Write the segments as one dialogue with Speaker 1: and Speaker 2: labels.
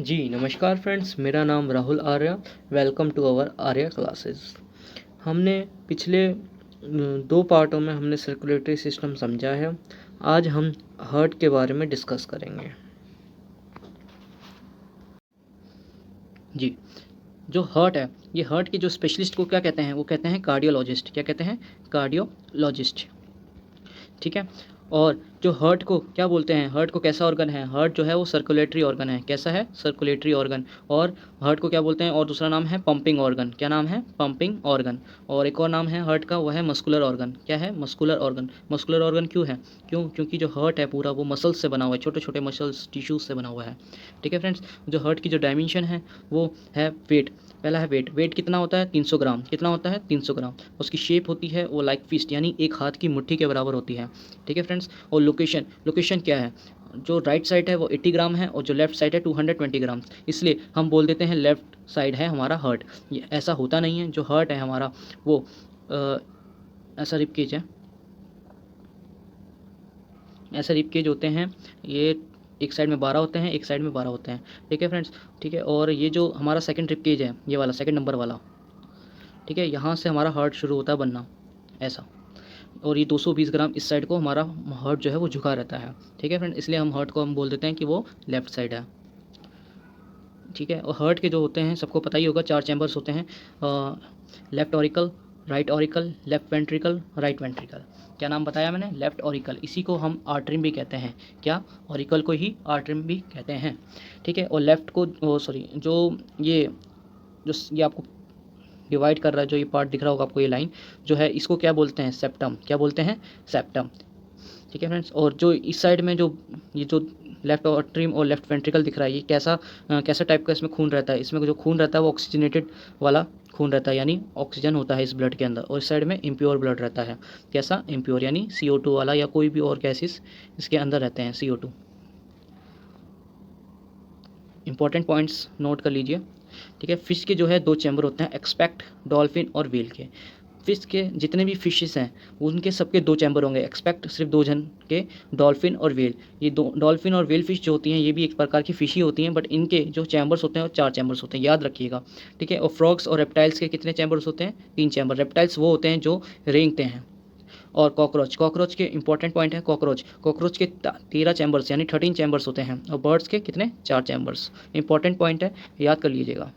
Speaker 1: जी नमस्कार फ्रेंड्स, मेरा नाम Rahul Arya. Welcome to our Arya classes. हमने पिछले 2 पार्टों में हमने सर्कुलेटरी सिस्टम समझा है। आज हम हार्ट के बारे में डिस्कस करेंगे। जी, जो हार्ट है, ये हार्ट के जो स्पेशलिस्ट को क्या कहते हैं? वो कहते हैं कार्डियोलॉजिस्ट। क्या कहते हैं? कार्डियोलॉजिस्ट। ठीक है। और जो हार्ट को क्या बोलते हैं? हार्ट को कैसा ऑर्गन है? हार्ट जो है वो सर्कुलेटरी ऑर्गन है। कैसा है? Circulatory organ. और हार्ट को क्या बोलते हैं? और दूसरा नाम है पंपिंग ऑर्गन। क्या नाम है? Pumping organ. और एक और नाम है हार्ट का, वह है मस्कुलर ऑर्गन। क्या है? Muscular organ. मस्कुलर ऑर्गन क्यों है? क्योंकि जो हार्ट है पूरा वो मसल्स से बना हुआ है, छोटे छोटे मसल्स टिश्यूज से बना हुआ है। ठीक है फ्रेंड्स। जो हार्ट की जो डायमेंशन है वो है वेट। पहला है वेट। वेट कितना होता है? 300 ग्राम। कितना होता है? 300 ग्राम। उसकी शेप होती है वो लाइक फिस्ट, यानी एक हाथ की मुट्ठी के बराबर होती है। ठीक है फ्रेंड्स। और लोकेशन, लोकेशन क्या है? जो राइट साइड है वो 80 ग्राम है और जो लेफ्ट साइड है 220 ग्राम। इसलिए हम बोल देते हैं लेफ्ट साइड है हमारा हार्ट। ये ऐसा होता नहीं है। जो हार्ट है हमारा वो ऐसा रिपकेज है, ऐसा रिपकेज होते हैं ये। एक साइड में 12 होते हैं, एक साइड में 12 होते हैं। ठीक है फ्रेंड्स। ठीक है। और ये जो हमारा सेकंड रिपकेज है, ये वाला सेकंड नंबर वाला, ठीक है, यहाँ से हमारा हार्ट शुरू होता है बनना, ऐसा। और ये 220 ग्राम इस साइड को हमारा हार्ट जो है वो झुका रहता है। ठीक है फ्रेंड। इसलिए हम हार्ट को हम बोल देते हैं कि वो लेफ्ट साइड है। ठीक है। और हार्ट के जो होते हैं सबको पता ही होगा, 4 चैम्बर्स होते हैं। Left auricle, right auricle, left ventricle, right ventricle. क्या नाम बताया मैंने? Left auricle. इसी को हम आर्टरी भी कहते हैं। क्या? ऑरिकल को ही आर्टरी भी कहते हैं। ठीक है। और लेफ्ट को सॉरी, जो ये आपको डिवाइड कर रहा है, जो ये पार्ट दिख रहा होगा आपको, ये लाइन जो है, इसको क्या बोलते हैं? सेप्टम। क्या बोलते हैं? सेप्टम। ठीक है फ्रेंड्स। और जो इस साइड में जो ये जो लेफ्ट ऑट्रिम और लेफ्ट वेंट्रिकल दिख रहा है, ये कैसा टाइप का इसमें खून रहता है? इसमें जो खून रहता है वो ऑक्सीजनेटेड वाला खून रहता है, यानी ऑक्सीजन होता है इस ब्लड के अंदर। और इस साइड में इम्प्योर ब्लड रहता है। कैसा? इम्प्योर, यानी CO2 वाला या कोई भी और गैसेस इसके अंदर रहते हैं, CO2। इंपॉर्टेंट पॉइंट्स नोट कर लीजिए। ठीक है। फिश के जो है 2 चैम्बर होते हैं, एक्सपेक्ट, डॉल्फिन और व्हेल के। फिश के जितने भी फिशेस हैं उनके सबके 2 चैम्बर होंगे। एक्सपेक्ट सिर्फ 2 जन के, डॉल्फिन और व्हेल, ये दो डॉल्फिन और व्हेल फिश जो होती हैं ये भी एक प्रकार की फिश ही होती हैं, बट इनके जो चैम्बर्स होते हैं वो 4 चैम्बर्स होते हैं, याद रखिएगा। ठीक है। और फ्रॉग्स और रेप्टाइल्स के कितने चैम्बर्स होते हैं? 3 चैम्बर। रेप्टाइल्स वो होते हैं जो रेंगते हैं। और कॉकरोच, कॉकरोच के इंपॉर्टेंट पॉइंट है, कॉकरोच, कॉकरोच के 13 चैम्बर्स यानी 13 चैम्बर्स होते हैं। और बर्ड्स के कितने? 4 चैम्बर्स। इंपॉर्टेंट पॉइंट है, याद कर लीजिएगा।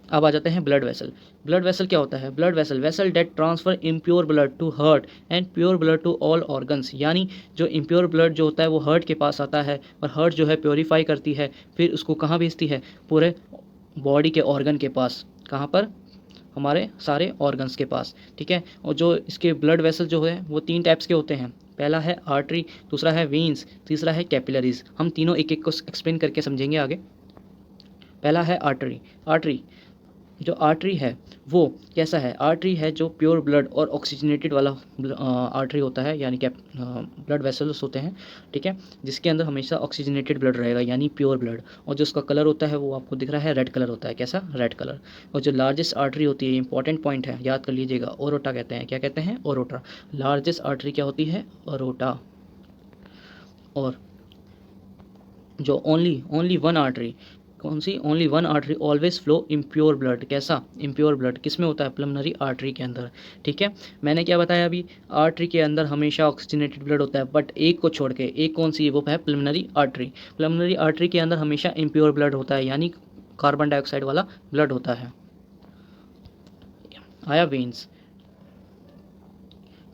Speaker 1: अब आ जाते हैं ब्लड वेसल। ब्लड वेसल क्या होता है? Blood vessel, vessel that transfer impure blood to heart and pure blood to all organs. यानी जो इम्प्योर ब्लड जो होता है वो हार्ट के पास आता है, और हार्ट जो है प्योरीफाई करती है, फिर उसको कहाँ भेजती है? पूरे बॉडी के ऑर्गन के पास। कहाँ पर? हमारे सारे ऑर्गन्स के पास। ठीक है। और जो इसके ब्लड वेसल जो है वो 3 टाइप्स के होते हैं। पहला है आर्टरी, दूसरा है वेन्स, तीसरा है कैपिलरीज। हम तीनों एक एक को एक्सप्लेन करके समझेंगे आगे। पहला है आर्टरी। आर्टरी, जो आर्टरी है वो कैसा है? आर्टरी है जो प्योर ब्लड और ऑक्सीजनेटेड वाला आर्टरी होता है, यानी क्या ब्लड वेसल्स होते हैं। ठीक है। जिसके अंदर हमेशा ऑक्सीजनेटेड ब्लड रहेगा, यानी प्योर ब्लड। और जो उसका कलर होता है वो आपको दिख रहा है, रेड कलर होता है। कैसा? Red colour. और जो लार्जेस्ट आर्टरी होती है, इंपॉर्टेंट पॉइंट है, याद कर लीजिएगा, ओरोटा कहते हैं। क्या कहते हैं? ओरोटा। लार्जेस्ट आर्टरी क्या होती है? ओरोटा। और जो ओनली ओनली वन आर्टरी, कौन सी? Only one artery always flow impure blood. कैसा? इम्प्योर ब्लड किस में होता है? पल्मनरी आर्टरी के अंदर। ठीक है। मैंने क्या बताया अभी? आर्टरी के अंदर हमेशा ऑक्सीजनेटेड ब्लड होता है, बट एक को छोड़ के। एक कौन सी है? वो है पल्मनरी आर्टरी। पल्मनरी आर्टरी के अंदर हमेशा इम्प्योर ब्लड होता है, यानी कार्बन डाइऑक्साइड वाला ब्लड होता है। आया वेन्स।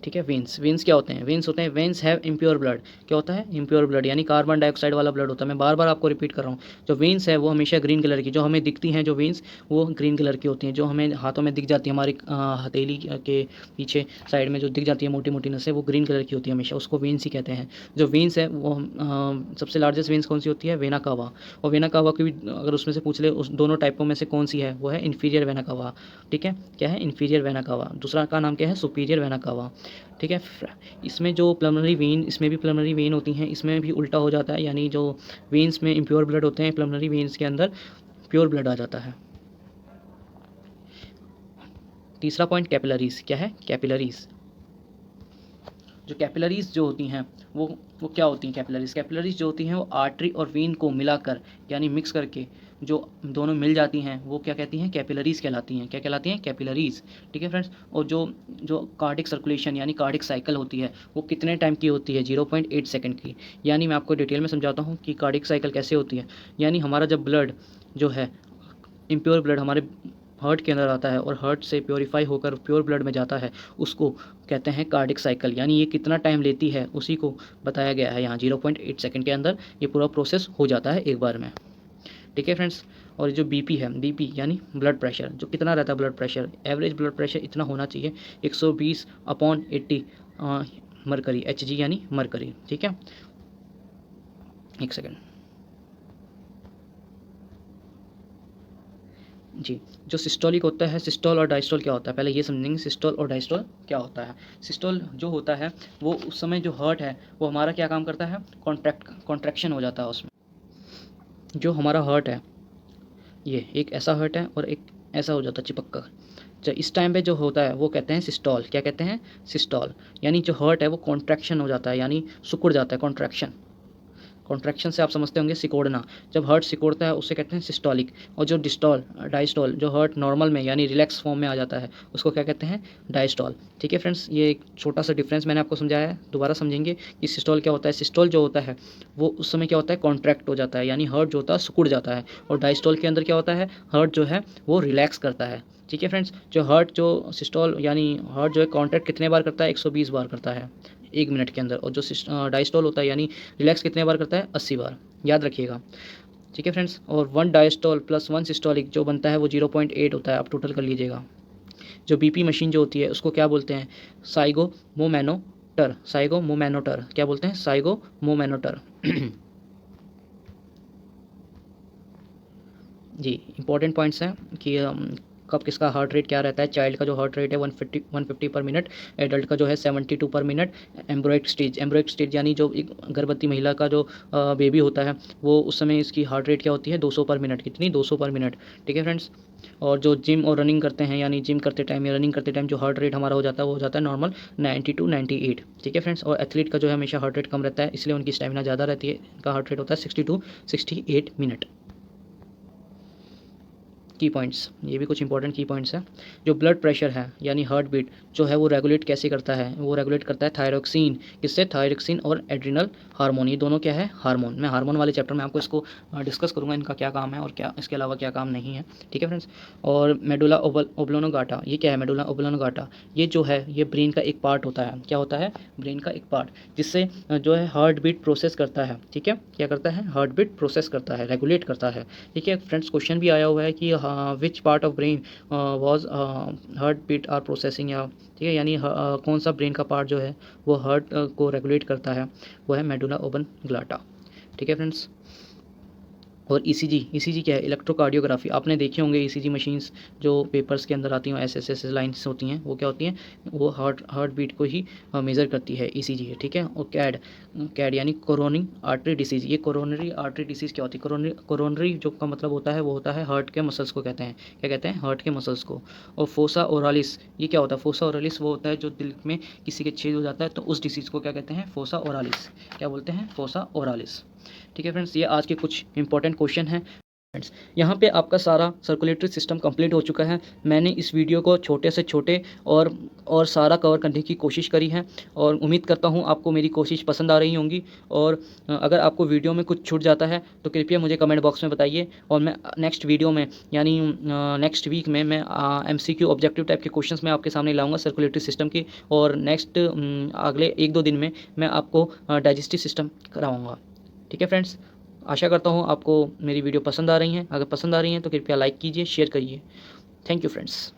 Speaker 1: ठीक है। वेन्स, वेन्स क्या होते हैं? वेन्स होते हैं, वेन्स हैव इम्प्योर ब्लड। क्या होता है? इम्प्योर ब्लड, यानी कार्बन डाइऑक्साइड वाला ब्लड होता है। मैं बार बार आपको रिपीट कर रहा हूँ। जो वेन्स है वो हमेशा ग्रीन कलर की, जो हमें दिखती हैं जो वेन्स, वो ग्रीन कलर की होती हैं। जो हमें हाथों में दिख जाती है, हमारी हथेली के पीछे साइड में जो दिख जाती है मोटी मोटी नसें, वो ग्रीन कलर की होती है हमेशा, उसको वेन्स ही कहते हैं। जो वेन्स है वो सबसे लार्जेस्ट वेन्स कौन सी होती है? Vena cava. और वेना कावा की भी अगर उसमें से पूछ ले उस दोनों टाइपों में से कौन सी है, वो है इन्फीरियर वेना कावा। ठीक है। क्या है? Inferior vena cava. दूसरा का नाम क्या है? Superior vena cava. ठीक है। इसमें जो प्लमनरी वेन, इसमें भी प्लमनरी वेन होती हैं, इसमें भी उल्टा हो जाता है, यानी जो वेन्स में इम्प्योर ब्लड होते हैं, प्लमनरी वेन्स के अंदर प्योर ब्लड आ जाता है। तीसरा पॉइंट कैपिलरीज। क्या है? कैपिलरीज। जो कैपिलरीज जो होती हैं वो क्या होती हैं? कैपिलरीज जो होती हैं वो आर्टरी और वेन को मिलाकर यानी मिक्स करके जो दोनों मिल जाती हैं वो क्या कहती हैं? कैपिलरीज कहलाती हैं। क्या कहलाती हैं? कैपिलरीज। ठीक है फ्रेंड्स। और जो कार्डिक सर्कुलेशन यानी कार्डिक साइकिल होती है वो कितने टाइम की होती है? 0.8 सेकंड की। यानी मैं आपको डिटेल में समझाता हूँ कि कार्डिक साइकिल कैसे होती है। यानी हमारा जब ब्लड जो है इम्प्योर ब्लड हमारे हार्ट के अंदर आता है और हार्ट से प्योरीफाई होकर प्योर ब्लड में जाता है, उसको कहते हैं कार्डिक साइकिल। यानी ये कितना टाइम लेती है उसी को बताया गया है यहाँ। 0.8 सेकंड के अंदर ये पूरा प्रोसेस हो जाता है एक बार में। ठीक है फ्रेंड्स। और जो बीपी है, बीपी यानी ब्लड प्रेशर, जो कितना रहता है blood pressure, average blood pressure इतना होना चाहिए 120/80 मरकरी, HG यानी मरकरी। ठीक है, एक सेकेंड जी। जो सिस्टोलिक होता है, सिस्टोल और डायस्टोल क्या होता है, पहले ये समझेंगे सिस्टोल और डायस्टोल क्या होता है। सिस्टोल जो होता है वो उस समय जो हार्ट है वो हमारा क्या काम करता है? कॉन्ट्रैक्शन हो जाता है उसमें। जो हमारा हार्ट है ये एक ऐसा हार्ट है और एक ऐसा हो जाता है चिपक कर। जो इस टाइम पे जो होता है वो कहते हैं सिस्टोल। क्या कहते हैं? सिस्टोल। यानी जो हार्ट है वो कॉन्ट्रैक्शन हो जाता है यानी सिकुड़ जाता है। कॉन्ट्रैक्शन से आप समझते होंगे सिकोड़ना। जब हार्ट सिकोड़ता है उसे कहते हैं सिस्टोलिक। और जो डायस्टोल जो हार्ट नॉर्मल में यानी रिलैक्स फॉर्म में आ जाता है उसको क्या कहते हैं? डायस्टोल। ठीक है फ्रेंड्स, ये एक छोटा सा डिफरेंस मैंने आपको समझाया है। दोबारा समझेंगे कि सिस्टोल क्या होता है। सिस्टोल जो होता है वो उस समय क्या होता है? कॉन्ट्रैक्ट हो जाता है यानी हार्ट जो होता है सिकुड़ जाता है। और डायस्टोल के अंदर क्या होता है? हार्ट जो है वो रिलैक्स करता है। ठीक है फ्रेंड्स, जो सिस्टोल यानी हार्ट जो है कॉन्ट्रैक्ट कितने बार करता है? 120 बार करता है 1 मिनट के अंदर। और जो डायस्टोल होता है यानी रिलैक्स कितने बार करता है? 80 बार। याद रखिएगा। ठीक है फ्रेंड्स। और 1 डायस्टोल प्लस 1 सिस्टोलिक जो बनता है वो 0.8 होता है। आप टोटल कर लीजिएगा। जो बीपी मशीन जो होती है उसको क्या बोलते हैं? साइगोमोमैनोटर। क्या बोलते हैं? साइगोमोमैनोटर। जी, इंपॉर्टेंट पॉइंट्स हैं कि कब किसका हार्ट रेट क्या रहता है। चाइल्ड का जो हार्ट रेट है 150 पर मिनट, एडल्ट का जो है 72 पर मिनट। एम्ब्रॉयड स्टेज यानी जो एक गर्भवती महिला का जो बेबी होता है वो उस समय इसकी हार्ट रेट क्या होती है? 200 पर मिनट। कितनी? 200 पर मिनट। ठीक है फ्रेंड्स। और जो जिम और रनिंग करते हैं यानी जिम करते टाइम या रनिंग करते टाइम जो हार्ट रेट हमारा हो जाता है वो हो जाता है नॉर्मल 90 to 98। ठीक है फ्रेंड्स। और एथलीट का जो है हमेशा हार्ट रेट कम रहता है इसलिए उनकी स्टेमिना ज़्यादा रहती है। इनका हार्ट रेट होता है 60 to 68 मिनट। की पॉइंट्स, ये भी कुछ इंपॉर्टेंट की पॉइंट्स हैं। जो ब्लड प्रेशर है यानी हार्ट बीट जो है वो रेगुलेट कैसे करता है? वो रेगुलेट करता है थायरोक्सिन। किससे? थायरोक्सिन और एड्रिनल हार्मोन। ये दोनों क्या है? हार्मोन। मैं हार्मोन वाले चैप्टर में आपको इसको डिस्कस करूँगा, इनका क्या काम है और क्या इसके अलावा क्या काम नहीं है। ठीक है फ्रेंड्स। और मेडुला ओब्लोनोगाटा, ये क्या है? मेडुला ओब्लोनोगाटा ये जो है ये ब्रेन का एक पार्ट होता है। क्या होता है? ब्रेन का एक पार्ट, जिससे जो है हार्ट बीट प्रोसेस करता है। ठीक है, क्या करता है? हार्ट बीट प्रोसेस करता है, रेगुलेट करता है। ठीक है फ्रेंड्स, क्वेश्चन भी आया हुआ है कि which part of brain was heart beat or processing, या ठीक है यानी कौन सा ब्रेन का पार्ट जो है वो हार्ट को रेगुलेट करता है? वो है मेडुला ओब्लोनोगाटा। ठीक है फ्रेंड्स। और ईसीजी क्या है? इलेक्ट्रोकार्डियोग्राफी। आपने देखे होंगे ईसीजी मशीन्स जो पेपर्स के अंदर आती हैं, एसएस लाइन्स होती हैं, वो क्या होती हैं? वो हार्ट बीट को ही मेज़र करती है, ईसीजी है। ठीक है। और कैड यानी कोरोनरी आर्टरी डिसीज़। ये कोरोनरी आर्टरी डिसीज़ क्या होती है? कोरोनरी जो का मतलब होता है वो होता है हार्ट के मसल्स को कहते हैं। क्या कहते हैं? हार्ट के मसल्स को। और फोसा ओरालिस, ये क्या होता है? फोसा ओरालिस वो होता है जो दिल में किसी के छेद हो जाता है तो उस डिसीज़ को क्या कहते हैं? फोसा ओरालिस। क्या बोलते हैं? फोसा ओरालिस। ठीक है फ्रेंड्स, ये आज के कुछ इंपॉर्टेंट क्वेश्चन हैं। फ्रेंड्स, यहाँ पे आपका सारा सर्कुलेटरी सिस्टम कंप्लीट हो चुका है। मैंने इस वीडियो को छोटे से छोटे और सारा कवर करने की कोशिश करी है और उम्मीद करता हूँ आपको मेरी कोशिश पसंद आ रही होंगी। और अगर आपको वीडियो में कुछ छूट जाता है तो कृपया मुझे कमेंट बॉक्स में बताइए और मैं नेक्स्ट वीडियो में यानी नेक्स्ट वीक में मैं MCQ ऑब्जेक्टिव टाइप के क्वेश्चंस मैं आपके सामने लाऊंगा सर्कुलेटरी सिस्टम की। और नेक्स्ट अगले 1-2 दिन में मैं आपको डाइजेस्टिव सिस्टम कराऊँगा। ठीक है फ्रेंड्स, आशा करता हूँ आपको मेरी वीडियो पसंद आ रही हैं। अगर पसंद आ रही हैं तो कृपया लाइक कीजिए, शेयर करिए। Thank you friends.